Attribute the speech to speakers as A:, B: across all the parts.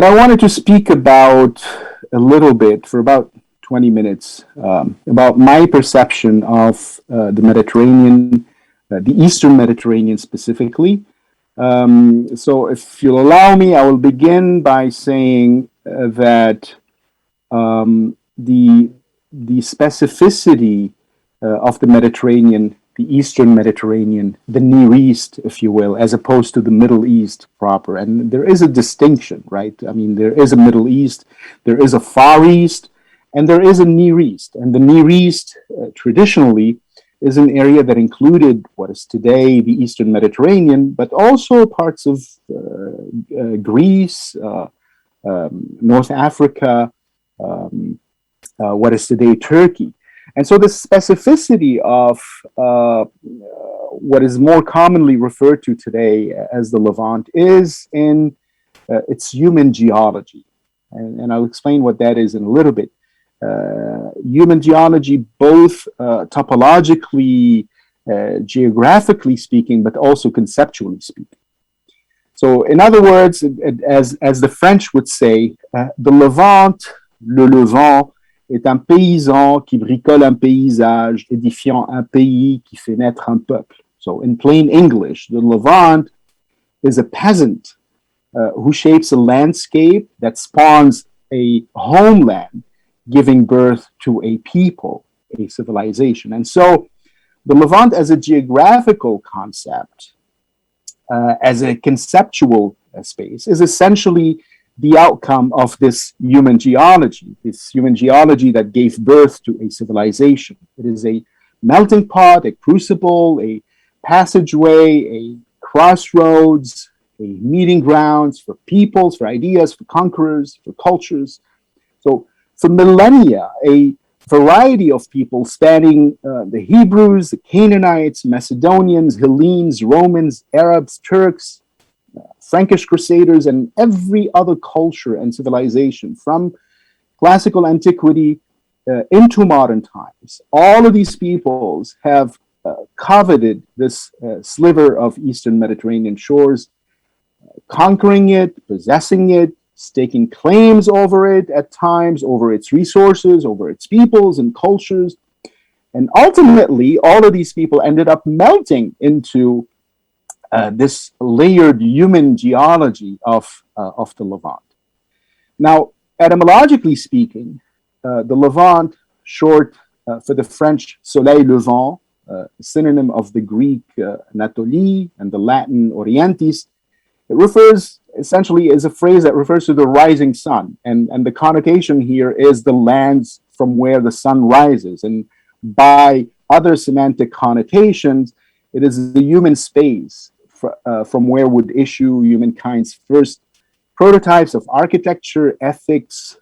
A: But I wanted to speak about a little bit for about 20 minutes about my perception of the Mediterranean, the Eastern Mediterranean specifically. So if you'll allow me, I will begin by saying that the specificity of the Mediterranean, the Eastern Mediterranean, the Near East, if you will, as opposed to the Middle East proper. And there is a distinction, right? I mean, there is a Middle East, there is a Far East, and there is a Near East. And the Near East, traditionally, is an area that included what is today the Eastern Mediterranean, but also parts of Greece, North Africa, what is today Turkey. And so the specificity of what is more commonly referred to today as the Levant is in its human geology. And I'll explain what that is in a little bit. Human geology, both topologically, geographically speaking, but also conceptually speaking. So in other words, as the French would say, the Levant, le Levant, est un paysan qui bricole un paysage, édifiant un pays qui fait naître un peuple. So in plain English, the Levant is a peasant who shapes a landscape that spawns a homeland, giving birth to a people, a civilization. And so the Levant as a geographical concept, as a conceptual space, is essentially the outcome of this human geology that gave birth to a civilization. It is a melting pot, a crucible, a passageway, a crossroads, a meeting grounds for peoples, for ideas, for conquerors, for cultures. So for millennia, a variety of people spanning the Hebrews, the Canaanites, Macedonians, Hellenes, Romans, Arabs, Turks, Frankish Crusaders, and every other culture and civilization from classical antiquity into modern times. All of these peoples have coveted this sliver of Eastern Mediterranean shores, conquering it, possessing it, staking claims over it at times, over its resources, over its peoples and cultures. And ultimately, all of these people ended up melting into this layered human geology of the Levant. Now, etymologically speaking, the Levant, short for the French Soleil Levant, synonym of the Greek Anatolie and the Latin Orientis, it refers essentially is a phrase that refers to the rising sun. And the connotation here is the lands from where the sun rises. And by other semantic connotations, it is the human space from where would issue humankind's first prototypes of architecture, ethics,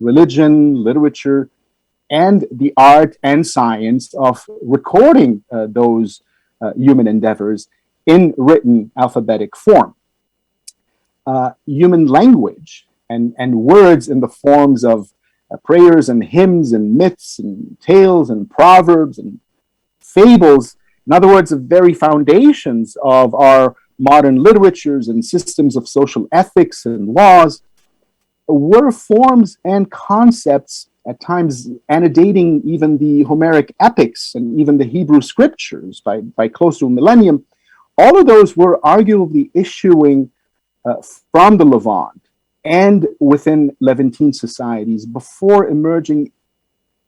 A: religion, literature, and the art and science of recording those human endeavors in written alphabetic form. Human language and words in the forms of prayers and hymns and myths and tales and proverbs and fables, in other words, the very foundations of our modern literatures and systems of social ethics and laws, were forms and concepts at times antedating even the Homeric epics and even the Hebrew scriptures by close to a millennium. All of those were arguably issuing from the Levant and within Levantine societies before emerging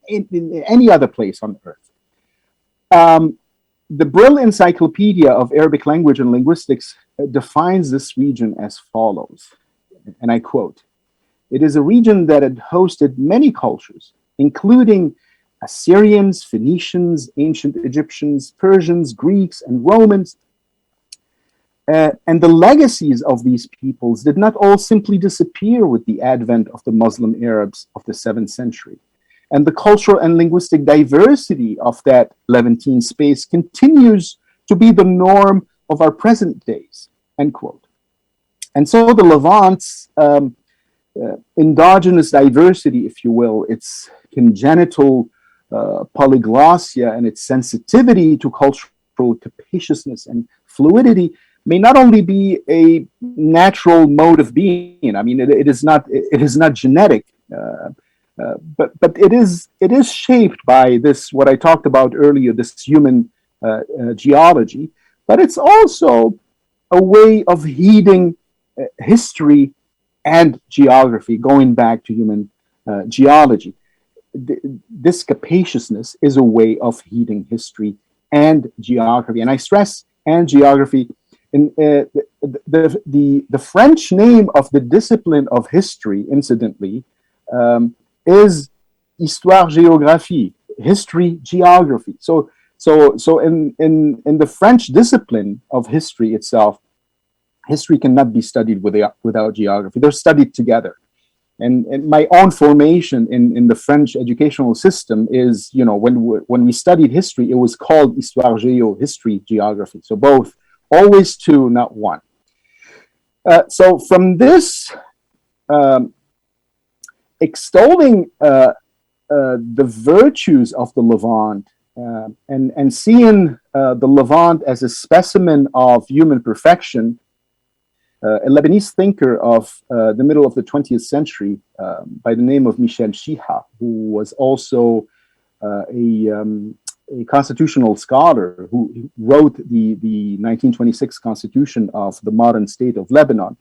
A: in any other place on earth. The Brill Encyclopedia of Arabic Language and Linguistics defines this region as follows, and I quote, "It is a region that had hosted many cultures, including Assyrians, Phoenicians, ancient Egyptians, Persians, Greeks, and Romans. And the legacies of these peoples did not all simply disappear with the advent of the Muslim Arabs of the 7th century. And the cultural and linguistic diversity of that Levantine space continues to be the norm of our present days," end quote. And so the Levant's endogenous diversity, if you will, its congenital polyglossia and its sensitivity to cultural capaciousness and fluidity may not only be a natural mode of being. I mean, it is not genetic, but it is shaped by this, what I talked about earlier, this human geology. But it's also a way of heeding history and geography, going back to human geology. This capaciousness is a way of heeding history and geography, and I stress and geography. In the French name of the discipline of history, incidentally, is histoire géographie, history geography. So in the French discipline of history itself, history cannot be studied without geography. They're studied together. And my own formation in the French educational system is, you know, when we studied history, it was called histoire géo, history geography. So both, always two, not one. So from this extolling the virtues of the Levant and seeing the Levant as a specimen of human perfection, a Lebanese thinker of the middle of the 20th century by the name of Michel Chiha, who was also a constitutional scholar who wrote the 1926 constitution of the modern state of Lebanon.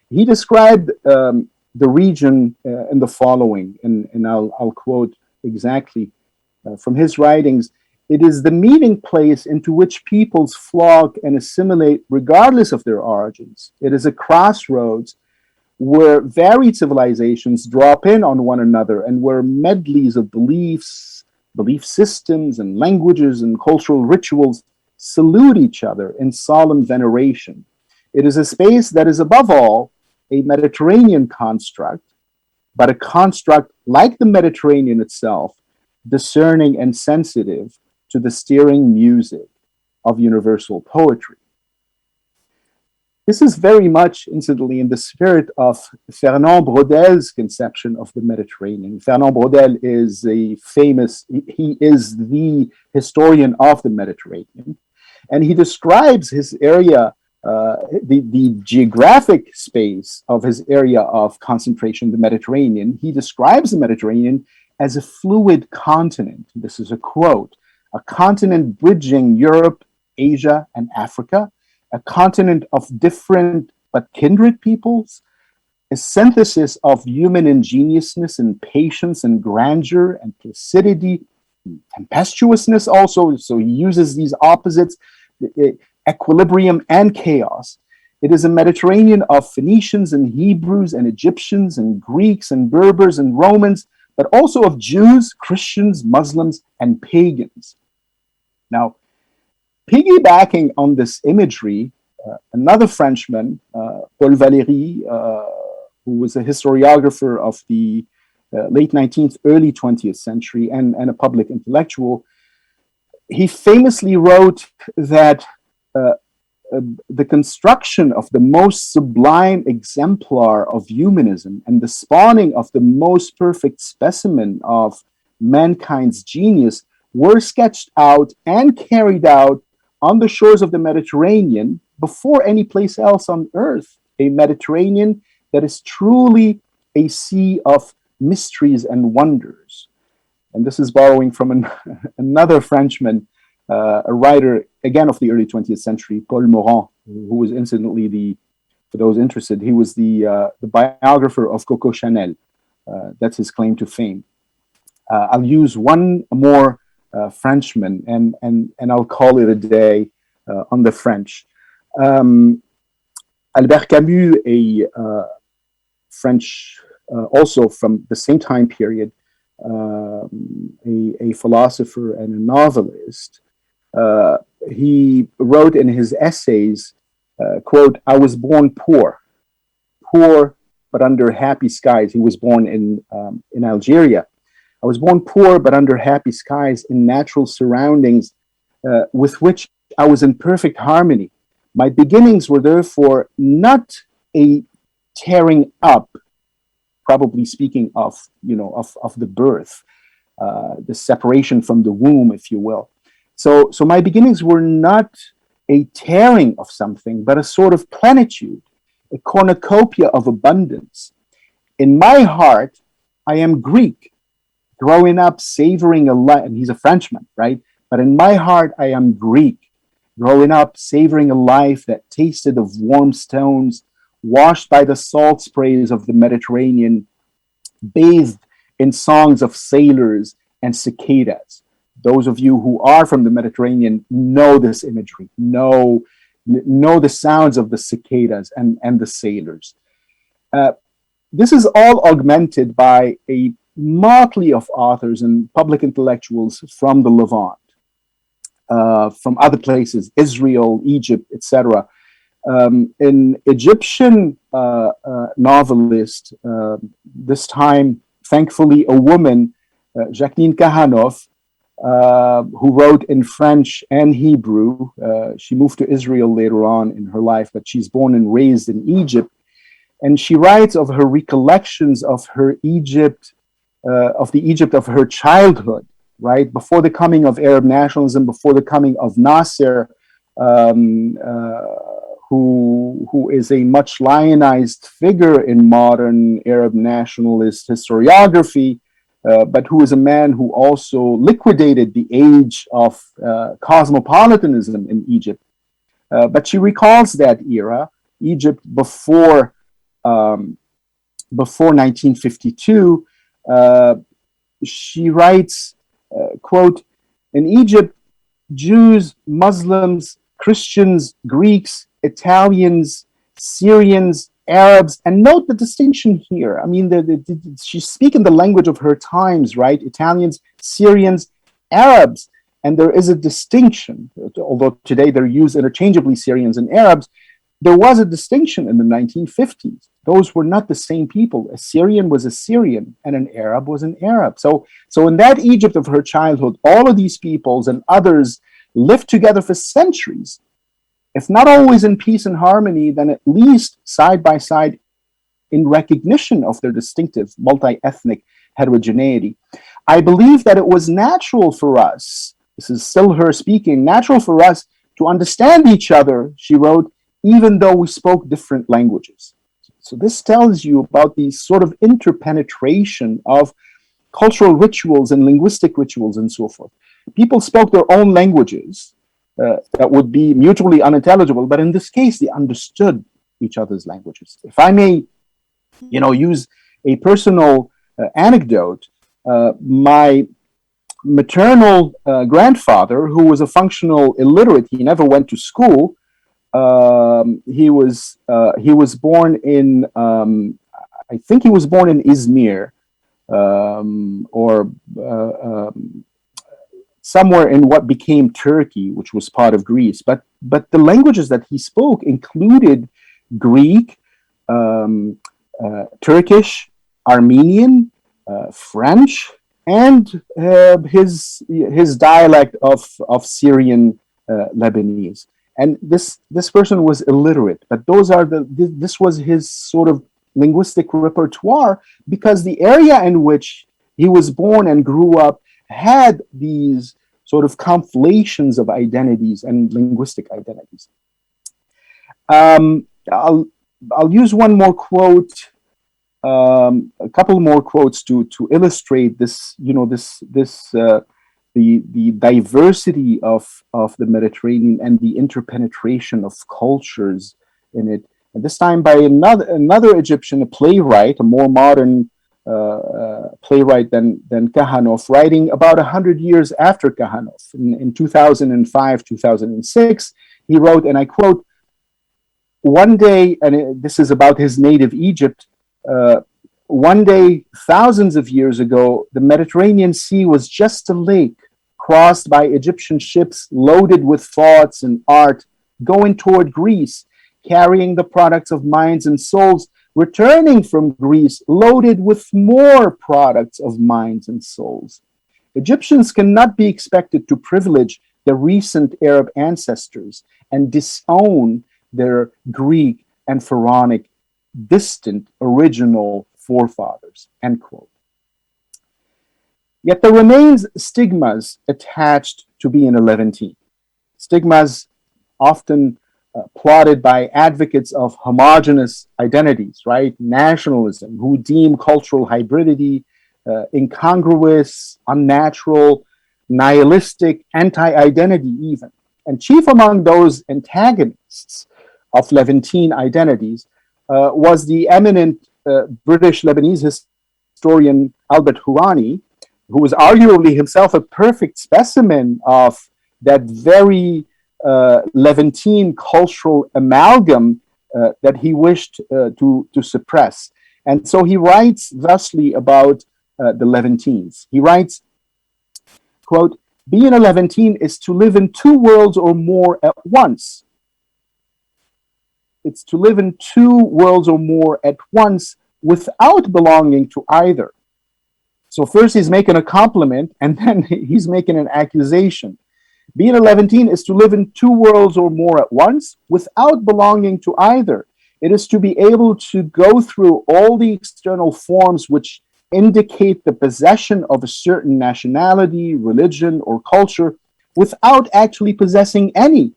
A: He described the region in the following, and I'll quote exactly from his writings. It is the meeting place into which peoples flock and assimilate regardless of their origins. It is a crossroads where varied civilizations drop in on one another and where medleys of beliefs, belief systems, and languages and cultural rituals salute each other in solemn veneration. It is a space that is above all a Mediterranean construct, but a construct like the Mediterranean itself, discerning and sensitive to the stirring music of universal poetry. This is very much, incidentally, in the spirit of Fernand Braudel's conception of the Mediterranean. Fernand Braudel is he is the historian of the Mediterranean, and he describes his area, the geographic space of his area of concentration, the Mediterranean. He describes the Mediterranean as a fluid continent. This is a quote. A continent bridging Europe, Asia, and Africa, a continent of different but kindred peoples, a synthesis of human ingeniousness and patience and grandeur and placidity, and tempestuousness also. So he uses these opposites, equilibrium and chaos. It is a Mediterranean of Phoenicians and Hebrews and Egyptians and Greeks and Berbers and Romans, but also of Jews, Christians, Muslims, and pagans. Now, piggybacking on this imagery, another Frenchman, Paul Valéry, who was a historiographer of the late 19th, early 20th century and a public intellectual, he famously wrote that the construction of the most sublime exemplar of humanism and the spawning of the most perfect specimen of mankind's genius were sketched out and carried out on the shores of the Mediterranean before any place else on earth, a Mediterranean that is truly a sea of mysteries and wonders. And this is borrowing from another Frenchman, a writer, again, of the early 20th century, Paul Morand, who was incidentally for those interested, he was the biographer of Coco Chanel. That's his claim to fame. I'll use one more Frenchman, and I'll call it a day on the French. Albert Camus, a French, also from the same time period, a philosopher and a novelist, he wrote in his essays, quote, "I was born poor, but under happy skies." He was born in Algeria. "I was born poor, but under happy skies in natural surroundings with which I was in perfect harmony. My beginnings were therefore not a tearing up," probably speaking of, of the birth, the separation from the womb, if you will. So my beginnings were not a tearing of something, but a sort of plenitude, a cornucopia of abundance. In my heart, I am Greek, growing up savoring a life, and he's a Frenchman, right? But in my heart, I am Greek, growing up savoring a life that tasted of warm stones, washed by the salt sprays of the Mediterranean, bathed in songs of sailors and cicadas. Those of you who are from the Mediterranean know this imagery, know the sounds of the cicadas and the sailors. This is all augmented by a motley of authors and public intellectuals from the Levant, from other places, Israel, Egypt, etc. An Egyptian novelist, this time, thankfully, a woman, Jacqueline Kahanoff, who wrote in French and Hebrew. She moved to Israel later on in her life, but she's born and raised in Egypt. And she writes of her recollections of her Egypt, of the Egypt of her childhood, right? Before the coming of Arab nationalism, before the coming of Nasser, who is a much lionized figure in modern Arab nationalist historiography, but who is a man who also liquidated the age of cosmopolitanism in Egypt. But she recalls that era, Egypt before 1952. She writes, quote, in Egypt, Jews, Muslims, Christians, Greeks, Italians, Syrians, Arabs, and note the distinction here. I mean, she's speaking the language of her times, right? Italians, Syrians, Arabs, and there is a distinction. Although today they're used interchangeably, Syrians and Arabs, there was a distinction in the 1950s. Those were not the same people. A Syrian was a Syrian, and an Arab was an Arab. So in that Egypt of her childhood, all of these peoples and others lived together for centuries. If not always in peace and harmony, then at least side by side in recognition of their distinctive multi-ethnic heterogeneity. I believe that it was natural for us, this is still her speaking, natural for us to understand each other, she wrote, even though we spoke different languages. So this tells you about the sort of interpenetration of cultural rituals and linguistic rituals and so forth. People spoke their own languages, that would be mutually unintelligible, but in this case, they understood each other's languages. If I may, use a personal anecdote, my maternal grandfather, who was a functional illiterate, he never went to school. He was born in, I think he was born in Izmir, or somewhere in what became Turkey, which was part of Greece. But the languages that he spoke included Greek, Turkish, Armenian, French, and his dialect of Syrian Lebanese. And this person was illiterate, but this was his sort of linguistic repertoire, because the area in which he was born and grew up had these sort of conflations of identities and linguistic identities. I'll use one more quote, a couple more quotes to illustrate this, the diversity of the Mediterranean and the interpenetration of cultures in it. And this time by another Egyptian, a playwright, a more modern playwright than Kahanoff, writing about 100 years after Kahanoff. In 2005, 2006, he wrote, and I quote, one day, and this is about his native Egypt, one day, thousands of years ago, the Mediterranean Sea was just a lake crossed by Egyptian ships loaded with thoughts and art, going toward Greece, carrying the products of minds and souls, returning from Greece loaded with more products of minds and souls. Egyptians cannot be expected to privilege their recent Arab ancestors and disown their Greek and Pharaonic distant original forefathers, end quote. Yet there remains stigmas attached to being a Levantine. Stigmas often plotted by advocates of homogenous identities, right? Nationalism, who deem cultural hybridity incongruous, unnatural, nihilistic, anti-identity even. And chief among those antagonists of Levantine identities was the eminent British Lebanese historian Albert Hourani, who was arguably himself a perfect specimen of that very Levantine cultural amalgam that he wished to suppress. And so he writes thusly about the Levantines. He writes, quote, being a Levantine is to live in two worlds or more at once. It's to live in two worlds or more at once without belonging to either. So first he's making a compliment and then he's making an accusation. Being a Levantine is to live in two worlds or more at once without belonging to either. It is to be able to go through all the external forms which indicate the possession of a certain nationality, religion, or culture without actually possessing any.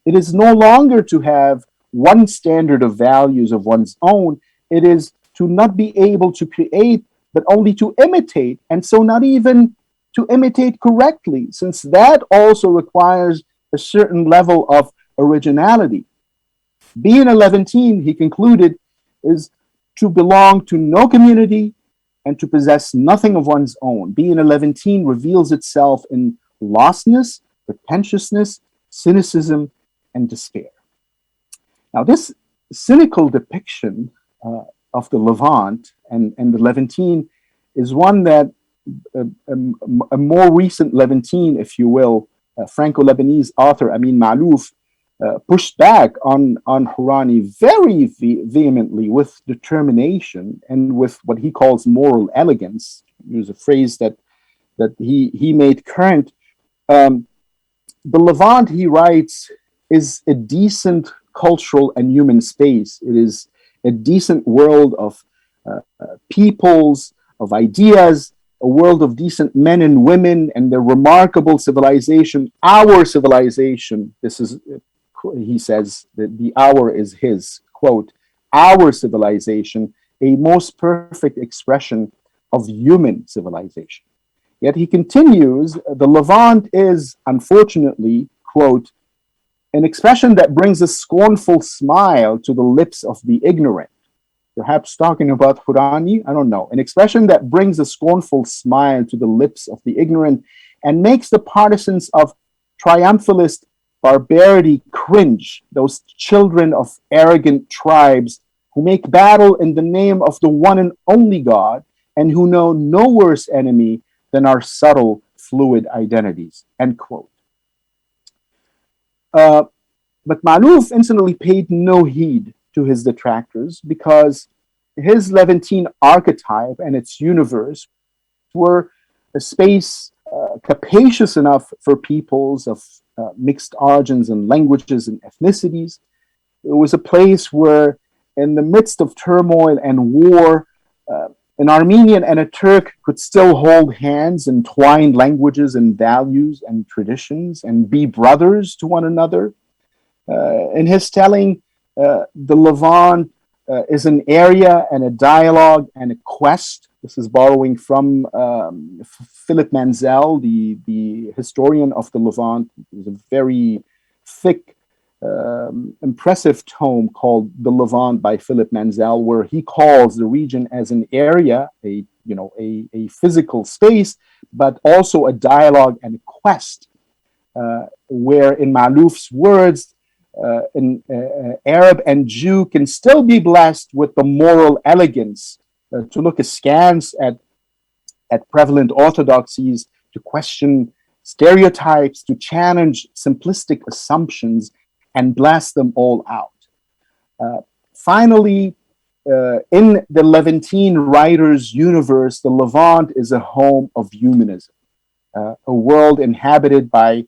A: It is no longer to have one standard of values of one's own. It is to not be able to create, but only to imitate, and so not even to imitate correctly, since that also requires a certain level of originality. Being a Levantine, he concluded, is to belong to no community and to possess nothing of one's own. Being a Levantine reveals itself in lostness, pretentiousness, cynicism, and despair. Now, this cynical depiction of the Levant and the Levantine is one that a more recent Levantine, if you will, Franco-Lebanese author Amin Maalouf, pushed back on Hourani very vehemently, with determination and with what he calls moral elegance. It was a phrase that he made current. The Levant, he writes, is a decent cultural and human space. It is a decent world of peoples, of ideas, a world of decent men and women, and their remarkable civilization, our civilization. This is, he says, that the our is his, quote, our civilization, a most perfect expression of human civilization. Yet he continues, the Levant is, unfortunately, quote, an expression that brings a scornful smile to the lips of the ignorant. Perhaps talking about Hourani, I don't know. An expression that brings a scornful smile to the lips of the ignorant and makes the partisans of triumphalist barbarity cringe, those children of arrogant tribes who make battle in the name of the one and only God and who know no worse enemy than our subtle, fluid identities, end quote. But Maalouf incidentally paid no heed to his detractors because his Levantine archetype and its universe were a space capacious enough for peoples of mixed origins and languages and ethnicities. It was a place where, in the midst of turmoil and war, an Armenian and a Turk could still hold hands, entwine languages and values and traditions, and be brothers to one another. In his telling, the Levant is an area and a dialogue and a quest. This is borrowing from Philip Manzel, the historian of the Levant. It's a very thick, impressive tome called The Levant by Philip Manzel, where he calls the region as an area, a physical space, but also a dialogue and a quest, where, in Maalouf's words, an Arab and Jew can still be blessed with the moral elegance to look askance at prevalent orthodoxies, to question stereotypes, to challenge simplistic assumptions, and blast them all out. Finally, in the Levantine writer's universe, the Levant is a home of humanism, a world inhabited by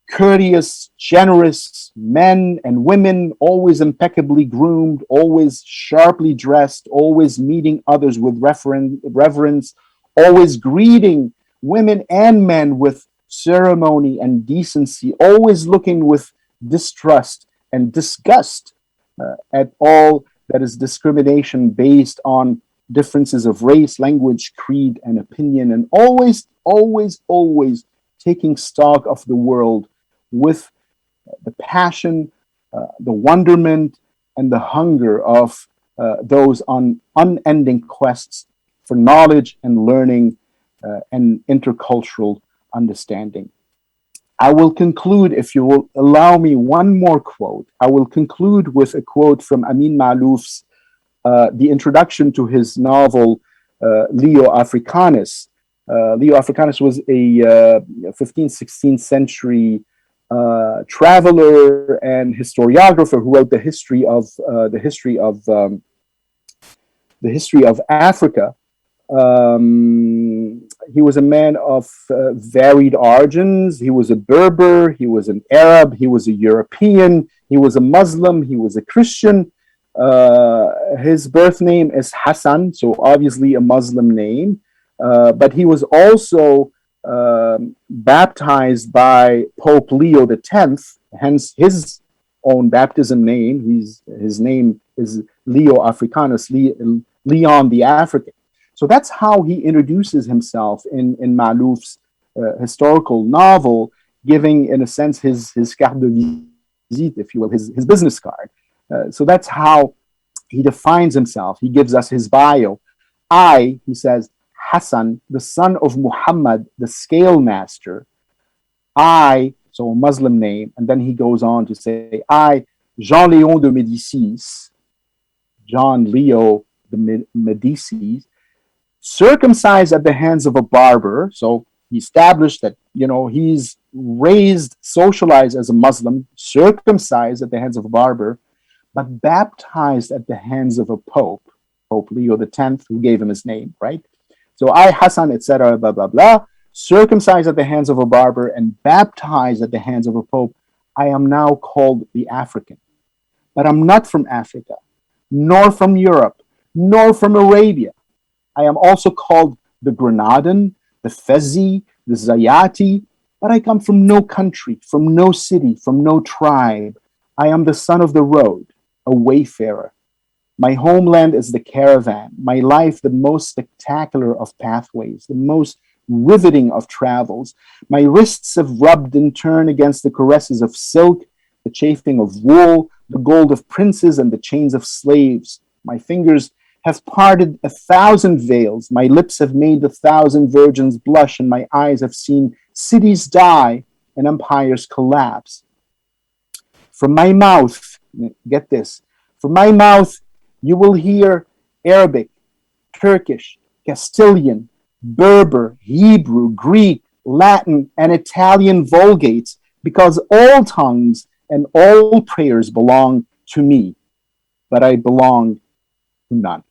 A: courteous, generous men and women, always impeccably groomed, always sharply dressed, always meeting others with reverence, always greeting women and men with ceremony and decency, always looking with distrust and disgust at all that is discrimination based on differences of race, language, creed, and opinion, and always, always, always taking stock of the world with the passion, the wonderment, and the hunger of those on unending quests for knowledge and learning and intercultural understanding. I will conclude, if you will allow me one more quote. I will conclude with a quote from Amin Malouf's the introduction to his novel Leo Africanus. Leo Africanus was a 15th, 16th century traveler and historiographer who wrote the history of Africa. He was a man of varied origins. He was a Berber, he was an Arab, he was a European, he was a Muslim, he was a Christian. His birth name is Hassan, so obviously a Muslim name, but he was also baptized by Pope Leo X, hence his own baptism name. His name is Leo Africanus, Leon the African. So that's how he introduces himself in Malouf's historical novel, giving, in a sense, his carte de visite, if you will, his business card. So that's how he defines himself. He gives us his bio. He says, Hassan, the son of Muhammad, the scale master. So a Muslim name. And then he goes on to say, Jean Léon de Médicis, John Leo the Medicis, circumcised at the hands of a barber. So he established that, he's raised, socialized as a Muslim, circumcised at the hands of a barber, but baptized at the hands of a pope, Pope Leo X, who gave him his name, right? So Hassan, etc., blah, blah, blah, circumcised at the hands of a barber and baptized at the hands of a pope. I am now called the African. But I'm not from Africa, nor from Europe, nor from Arabia. I am also called the Granadan, the Fezi, the Zayati, but I come from no country, from no city, from no tribe. I am the son of the road, a wayfarer. My homeland is the caravan, my life the most spectacular of pathways, the most riveting of travels. My wrists have rubbed in turn against the caresses of silk, the chafing of wool, the gold of princes, and the chains of slaves. My fingers have parted 1,000 veils, my lips have made 1,000 virgins blush, and my eyes have seen cities die and empires collapse. From my mouth, get this, from my mouth you will hear Arabic, Turkish, Castilian, Berber, Hebrew, Greek, Latin, and Italian vulgates, because all tongues and all prayers belong to me, but I belong to none.